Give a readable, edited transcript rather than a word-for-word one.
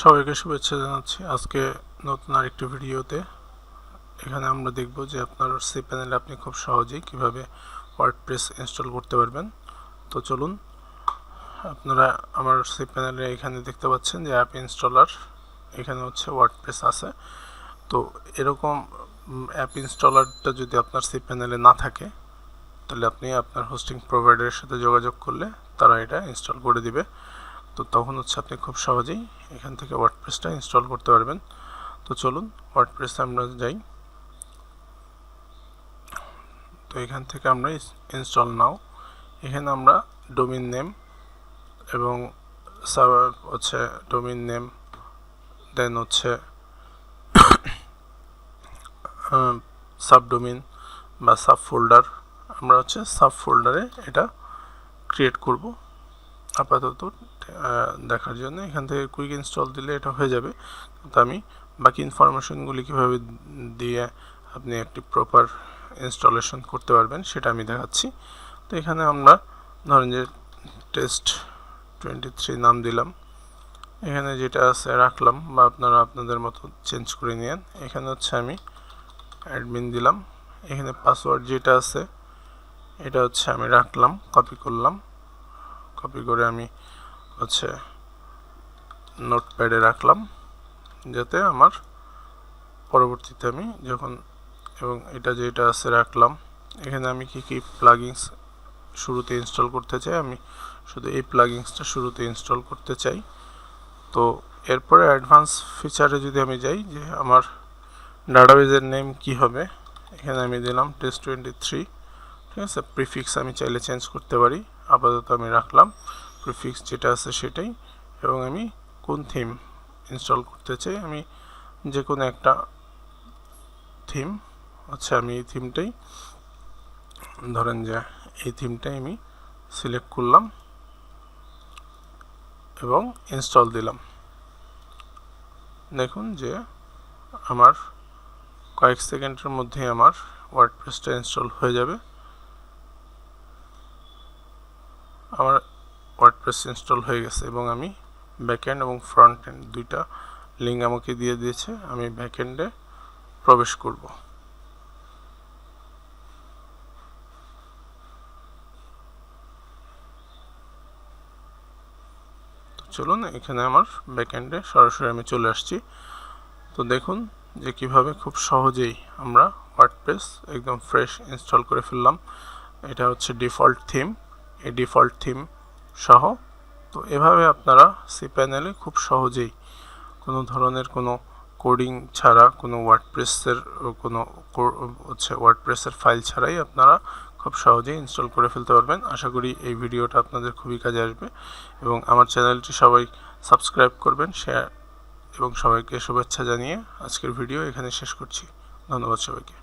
সবাইকে শুভেচ্ছা জানাচ্ছি। আজকে নতুন আরেকটি ভিডিওতে এখানে আমরা দেখব যে আপনার cPanel আপনি খুব সহজেই কিভাবে ওয়ার্ডপ্রেস ইনস্টল করতে পারবেন। তো চলুন, আপনারা আমার cPanel এখানে দেখতে পাচ্ছেন যে অ্যাপ ইনস্টলার, এখানে হচ্ছে ওয়ার্ডপ্রেস আছে। তো এরকম অ্যাপ ইনস্টলারটা যদি আপনার cPanel না থাকে তাহলে আপনি আপনার হোস্টিং প্রোভাইডারের সাথে যোগাযোগ করলে তারা এটা ইনস্টল করে দিবে। তো তখন হচ্ছে আপনি খুব সহজেই এখান থেকে ওয়ার্ডপ্রেসটা ইনস্টল করতে পারবেন। তো চলুন ওয়ার্ডপ্রেসে আমরা যাই। তো এখান থেকে আমরা ইনস্টল নাও, এখানে আমরা ডোমেইন নেম এবং হচ্ছে ডোমেইন নেম, দেন হচ্ছে সাবডোমেইন বা সাব ফোল্ডার, আমরা হচ্ছে সাব ফোল্ডারে এটা ক্রিয়েট করব আপাতত দেখার জন্য। এখান থেকে কুইক ইনস্টল দিলে এটা হয়ে যাবে, কিন্তু আমি বাকি ইনফরমেশনগুলি কীভাবে দিয়ে আপনি একটি প্রপার ইনস্টলেশন করতে পারবেন সেটা আমি দেখাচ্ছি। তো এখানে আমরা ধরেন যে টেস্ট 23 নাম দিলাম, এখানে যেটা আছে রাখলাম বা আপনারা আপনাদের মতো চেঞ্জ করে নিন। এখানে হচ্ছে আমি অ্যাডমিন দিলাম, এখানে পাসওয়ার্ড যেটা আছে এটা হচ্ছে আমি রাখলাম, কপি করলাম, কপি করে আমি হচ্ছে নোটপ্যাডে রাখলাম যাতে আমার পরবর্তীতে আমি যখন, এবং এটা যেটা আছে রাখলাম। এখানে আমি কি প্লাগইনস শুরুতে ইনস্টল করতে চাই, আমি শুধু এই প্লাগইনসটা শুরুতে ইনস্টল করতে চাই। তো এরপরে অ্যাডভান্স ফিচারে যদি আমি যাই যে আমার ডাটাবেজের নেম কি হবে, এখানে আমি দিলাম টেস্ট 23, ঠিক আছে। প্রিফিক্স আমি চাইলে চেঞ্জ করতে পারি, আপাতত আমি রাখলাম প্রিফিক্স যেটা আছে সেটাই। এবং আমি কোন থিম ইনস্টল করতে চাই, আমি যে কোনো একটা থিম হচ্ছে আমি এই থিমটাই, ধরেন যে এই থিমটাই আমি সিলেক্ট করলাম এবং ইনস্টল দিলাম। দেখুন যে আমার কয়েক সেকেন্ডের মধ্যে আমার ওয়ার্ডপ্রেসটা ইনস্টল হয়ে যাবে। আমার ওয়ার্ডপ্রেস ইনস্টল হয়ে গেছে এবং আমি ব্যাকএন্ড এবং ফ্রন্ট এন্ড দুইটা লিঙ্ক আমাকে দিয়ে দিয়েছে, আমি ব্যাকএন্ডে প্রবেশ করব। চলুন, এখানে আমার ব্যাকএন্ডে সরাসরি আমি চলে আসছি। তো দেখুন যে কিভাবে খুব সহজেই আমরা ওয়ার্ডপ্রেস একদম ফ্রেশ ইনস্টল করে ফেললাম। এটা হচ্ছে ডিফল্ট থিম, এই ডিফল্ট থিম সহ। তো এভাবে আপনারা cPanel খুব সহজেই কোনো ধরনের কোনো কোডিং ছাড়া, কোনো ওয়ার্ডপ্রেসের ফাইল ছাড়াই আপনারা খুব সহজেই ইনস্টল করে ফেলতে পারবেন। আশা করি এই ভিডিওটা আপনাদের খুবই কাজে আসবে এবং আমার চ্যানেলটি সবাই সাবস্ক্রাইব করবেন, শেয়ার এবং সবাইকে শুভেচ্ছা জানিয়ে আজকের ভিডিও এখানে শেষ করছি। ধন্যবাদ সবাইকে।